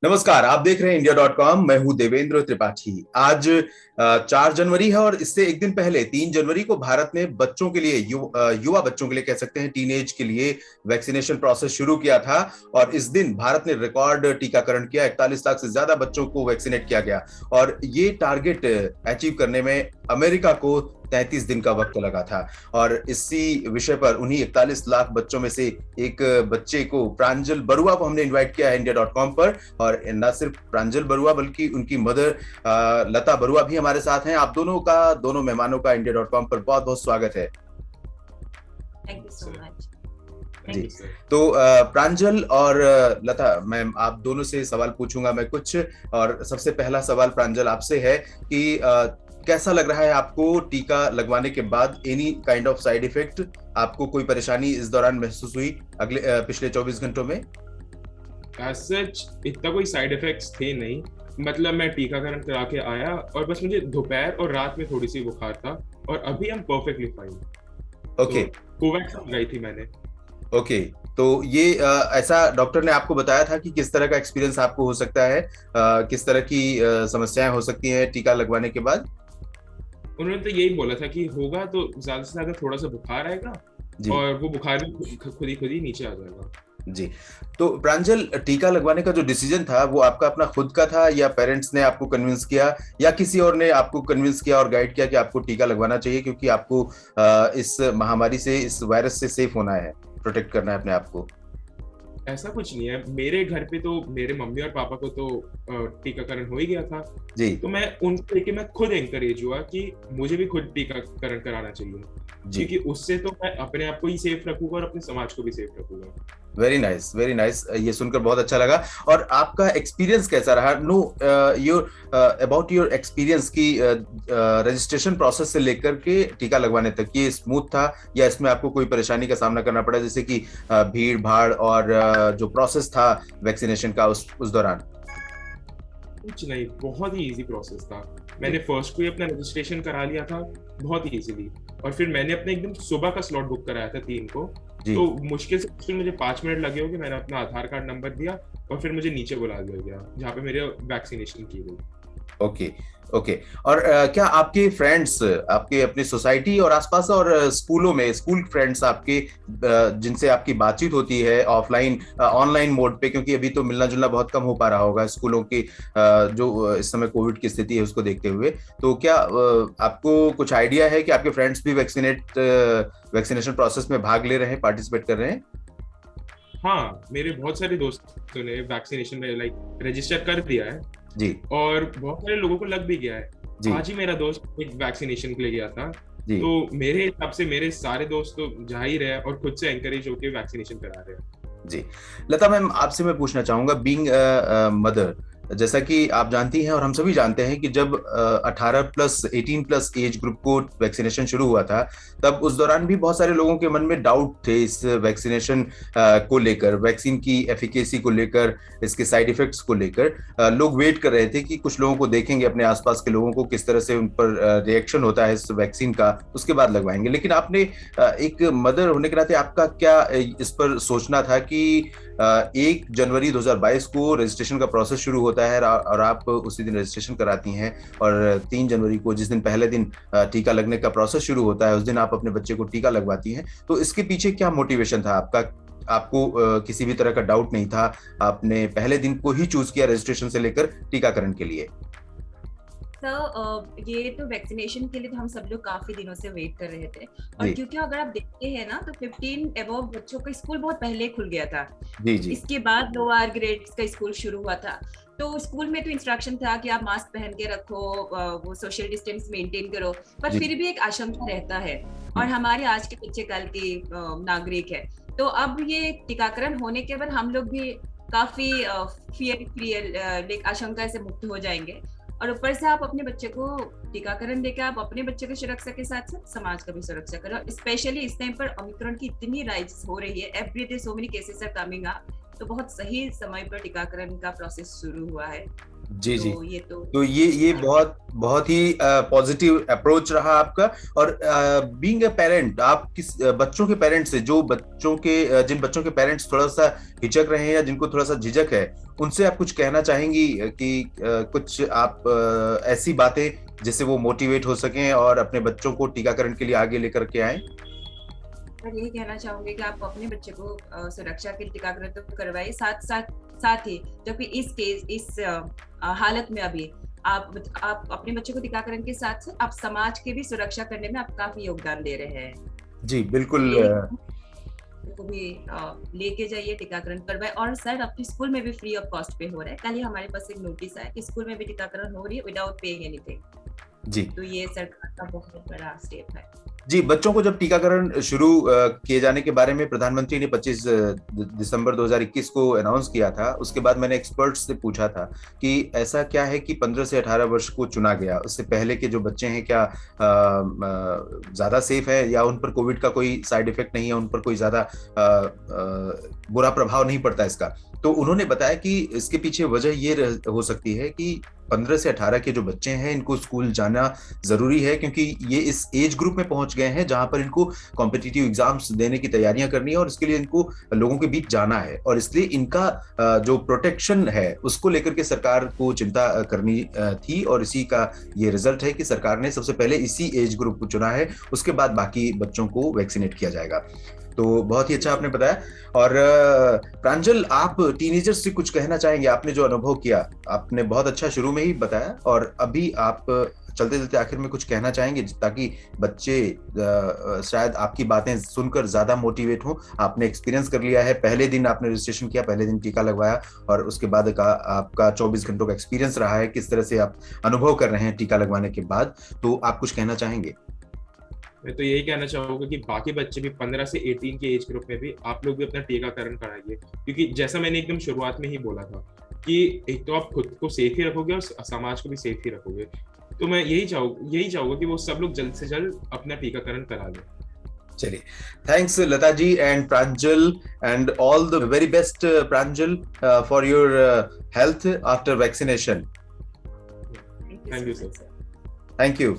नमस्कार, आप देख रहे हैं इंडिया.com। मैं हूं देवेंद्र त्रिपाठी। आज 4 जनवरी है और इससे एक दिन पहले 3 जनवरी को भारत ने बच्चों के लिए युवा बच्चों के लिए कह सकते हैं, टीनेज के लिए वैक्सीनेशन प्रोसेस शुरू किया था। और इस दिन भारत ने रिकॉर्ड टीकाकरण किया। 41 लाख से ज्यादा बच्चों को वैक्सीनेट किया गया और ये टारगेट अचीव करने में अमेरिका को 33 दिन का वक्त लगा था। और इसी विषय पर उन्हीं 41 लाख बच्चों में से एक बच्चे को, प्रांजल बरुआ को हमने इनवाइट किया है इंडिया.com पर। और न सिर्फ प्रांजल बरुआ बल्कि उनकी मदर लता बरुआ भी हमारे साथ हैं। आप दोनों मेहमानों का इंडिया.com पर बहुत बहुत स्वागत है। Thank you so much. जी, तो प्रांजल और लता, मैं आप दोनों से सवाल पूछूंगा मैं कुछ। और सबसे पहला सवाल प्रांजल आपसे है कि कैसा लग रहा है आपको टीका लगवाने के बाद? Any kind of side effect? आपको कोई परेशानी इस दौरान महसूस हुई पिछले 24 घंटों में? सच इतना कोई साइड इफेक्ट्स थे नहीं। मतलब मैं टीकाकरण करा के आया और बस मुझे दोपहर और रात में थोड़ी सी बुखार था और अभी हम परफेक्टली फाइन। ओके, कोवैक्सीन लगाई थी मैंने। ओके, तो ये ऐसा डॉक्टर ने आपको बताया था कि किस तरह का एक्सपीरियंस आपको हो सकता है, किस तरह की समस्याएं हो सकती हैं टीका लगवाने के बाद? उन्होंने तो यही बोला था कि होगा तो ज्यादा से ज्यादा थोड़ा सा बुखार आएगा और वो बुखार भी खुद ही नीचे आ जाएगा। जी, तो प्रांजल, टीका लगवाने का जो डिसीजन था वो आपका अपना खुद का था या पेरेंट्स ने आपको कन्विंस किया या किसी और ने आपको कन्विंस किया और गाइड किया कि आपको टीका लगवाना चाहिए क्योंकि आपको इस महामारी से, इस वायरस से सेफ होना है, प्रोटेक्ट करना है अपने आप को? ऐसा कुछ नहीं है। मेरे घर पे तो मेरे मम्मी और पापा को तो टीकाकरण हो ही गया था जी, तो मैं उनको लेके मैं खुद एनकरेज हुआ कि मुझे भी खुद टीकाकरण कराना चाहिए क्योंकि उससे तो मैं अपने आप को ही सेफ रखूंगा और अपने समाज को भी सेफ रखूंगा। Very nice, very nice. ये सुनकर बहुत अच्छा लगा। और आपका एक्सपीरियंस कैसा रहा? No, your about your experience की रजिस्ट्रेशन प्रोसेस से लेकर के टीका लगवाने तक, ये स्मूथ था या इसमें आपको कोई परेशानी का सामना करना पड़ा, जैसे कि भीड़ भाड़ और जो प्रोसेस था वैक्सीनेशन का उस दौरान? कुछ नहीं, बहुत ही इजी प्रोसेस था। मैंने फर्स्ट को ही अपना रजिस्ट्रेशन करा लिया था बहुत ही इजीली और फिर मैंने अपने एकदम सुबह का स्लॉट बुक कराया था 3 को। तो मुश्किल से मुझे 5 मिनट लगे होंगे। मैंने अपना आधार कार्ड नंबर दिया और फिर मुझे नीचे बुला दिया गया जहाँ पे मेरे वैक्सीनेशन की गई। Okay, okay. और क्या आपके फ्रेंड्स, आपके अपनी सोसाइटी और आसपास और स्कूलों में, स्कूल फ्रेंड्स आपके, जिनसे आपकी बातचीत होती है ऑफलाइन, ऑनलाइन मोड पे, क्योंकि अभी तो मिलना जुलना बहुत कम हो पा रहा होगा स्कूलों की जो इस समय कोविड की स्थिति है उसको देखते हुए, तो क्या आपको कुछ आइडिया है कि आपके फ्रेंड्स भी वैक्सीनेशन प्रोसेस में भाग ले रहे हैं, पार्टिसिपेट कर रहे हैं? हाँ, मेरे बहुत सारे दोस्तों ने वैक्सीनेशन में रजिस्टर कर दिया है जी, और बहुत सारे लोगों को लग भी गया है। आज ही मेरा दोस्त एक वैक्सीनेशन के लिए गया था तो मेरे हिसाब से मेरे सारे दोस्त तो जा ही रहे हैं और खुद से एनकरेज होकर वैक्सीनेशन करा रहे हैं। जी, लता मैम, आपसे मैं पूछना चाहूंगा, बीइंग मदर, जैसा कि आप जानती हैं और हम सभी जानते हैं कि जब 18+ एज ग्रुप को वैक्सीनेशन शुरू हुआ था, तब उस दौरान भी बहुत सारे लोगों के मन में डाउट थे इस वैक्सीनेशन को लेकर, वैक्सीन की एफिकेसी को लेकर, इसके साइड इफेक्ट्स को लेकर। लोग वेट कर रहे थे कि कुछ लोगों को देखेंगे, अपने आसपास के लोगों को किस तरह से उन पर रिएक्शन होता है इस वैक्सीन का, उसके बाद लगवाएंगे। लेकिन आपने एक मदर होने के नाते आपका क्या इस पर सोचना था कि 1 जनवरी 2022 को रजिस्ट्रेशन का प्रोसेस शुरू होता है और आप उसी दिन रजिस्ट्रेशन कराती हैं, और 3 जनवरी को, जिस दिन पहले दिन टीका लगने का प्रोसेस शुरू होता है, उस दिन आप अपने बच्चे को टीका लगवाती हैं। तो इसके पीछे क्या मोटिवेशन था आपका? आपको किसी भी तरह का डाउट नहीं था? आपने पहले दिन को ही चूज किया रजिस्ट्रेशन से लेकर टीकाकरण के लिए? ये तो वैक्सीनेशन के लिए तो हम सब लोग काफी दिनों से वेट कर रहे थे और क्योंकि अगर आप देखते हैं ना तो 15 अबव बच्चों का स्कूल बहुत पहले खुल गया था। जी। इसके बाद लोअर ग्रेड्स का स्कूल शुरू हुआ था, तो स्कूल में तो इंस्ट्रक्शन था कि आप मास्क पहन के रखो, वो सोशल डिस्टेंस मेंटेन करो, पर फिर भी एक आशंका रहता है और हमारे आज के बच्चे कल के नागरिक है। तो अब ये टीकाकरण होने के बाद हम लोग भी काफी फियर फ्री, आशंका से मुक्त हो जाएंगे और ऊपर से आप अपने बच्चे को टीकाकरण देकर आप अपने बच्चे की सुरक्षा के साथ साथ समाज का भी सुरक्षा करो। स्पेशली इस टाइम पर ओमिक्रॉन की इतनी राइज हो रही है, every day so many cases are coming up तो बहुत सही समय पर टीकाकरण का प्रोसेस शुरू हुआ है। जी जी, तो ये बहुत ही पॉजिटिव अप्रोच रहा आपका। और बीइंग अ पेरेंट, आप किस बच्चों के पेरेंट्स से, जो बच्चों के जिन बच्चों के पेरेंट्स थोड़ा सा हिचक रहे हैं या जिनको थोड़ा सा झिझक है, उनसे आप कुछ कहना चाहेंगी कि कुछ आप ऐसी बातें जिससे वो मोटिवेट हो सकें और अपने बच्चों को टीकाकरण के लिए आगे लेकर के आए? मैं यही कहना चाहूंगी कि आप अपने बच्चे को सुरक्षा के टीकाकरण तो करवाइए, साथ ही जबकि इस हालत में अभी आप अपने बच्चे को टीकाकरण के साथ आप समाज की भी सुरक्षा करने में आप काफी योगदान दे रहे हैं। जी बिल्कुल। को भी लेके जाइए, टीकाकरण करवाए। और सर अपने स्कूल में भी फ्री ऑफ कॉस्ट पे हो रहा है। कल ही हमारे पास एक नोटिस आया कि स्कूल में भी टीकाकरण हो रही है विदाउट पेइंग एनीथिंग। जी, तो ये सरकार का बहुत बड़ा स्टेप है। जी, बच्चों को जब टीकाकरण शुरू किए जाने के बारे में प्रधानमंत्री ने 25 दिसंबर 2021 को अनाउंस किया था, उसके बाद मैंने एक्सपर्ट्स से पूछा था कि ऐसा क्या है कि 15 से 18 वर्ष को चुना गया, उससे पहले के जो बच्चे हैं क्या ज्यादा सेफ है या उन पर कोविड का कोई साइड इफेक्ट नहीं है, उन पर कोई ज्यादा बुरा प्रभाव नहीं पड़ता इसका। तो उन्होंने बताया कि इसके पीछे वजह ये हो सकती है कि 15 से 18 के जो बच्चे हैं इनको स्कूल जाना जरूरी है, क्योंकि ये इस एज ग्रुप में पहुंच गए हैं जहां पर इनको कॉम्पिटिटिव एग्जाम्स देने की तैयारियां करनी है और इसके लिए इनको लोगों के बीच जाना है, और इसलिए इनका जो प्रोटेक्शन है उसको लेकर के सरकार को चिंता करनी थी, और इसी का ये रिजल्ट है कि सरकार ने सबसे पहले इसी एज ग्रुप को चुना है, उसके बाद बाकी बच्चों को वैक्सीनेट किया जाएगा। तो बहुत ही अच्छा आपने बताया। और प्रांजल, आप टीनेजर्स से कुछ कहना चाहेंगे? आपने जो अनुभव किया, आपने बहुत अच्छा शुरू में ही बताया, और अभी आप चलते चलते आखिर में कुछ कहना चाहेंगे ताकि बच्चे शायद आपकी बातें सुनकर ज्यादा मोटिवेट हो? आपने एक्सपीरियंस कर लिया है, पहले दिन आपने रजिस्ट्रेशन किया, पहले दिन टीका लगवाया, और उसके बाद का आपका 24 घंटों का एक्सपीरियंस रहा है, किस तरह से आप अनुभव कर रहे हैं टीका लगवाने के बाद, तो आप कुछ कहना चाहेंगे? मैं तो यही कहना चाहूंगा कि बाकी बच्चे भी 15 से 18 के एज ग्रुप में भी आप लोग भी अपना टीकाकरण कराइए, क्योंकि जैसा मैंने एकदम शुरुआत में ही बोला था कि एक तो आप खुद को सेफ ही रखोगे और समाज को भी सेफ ही रखोगे। तो मैं यही चाहूंगा कि वो सब लोग जल्द से जल्द अपना टीकाकरण करा लें। चलिए, thanks Lata ji and Pranjal, and all the very best Pranjal for your health after vaccination. Thank you sir. Thank you.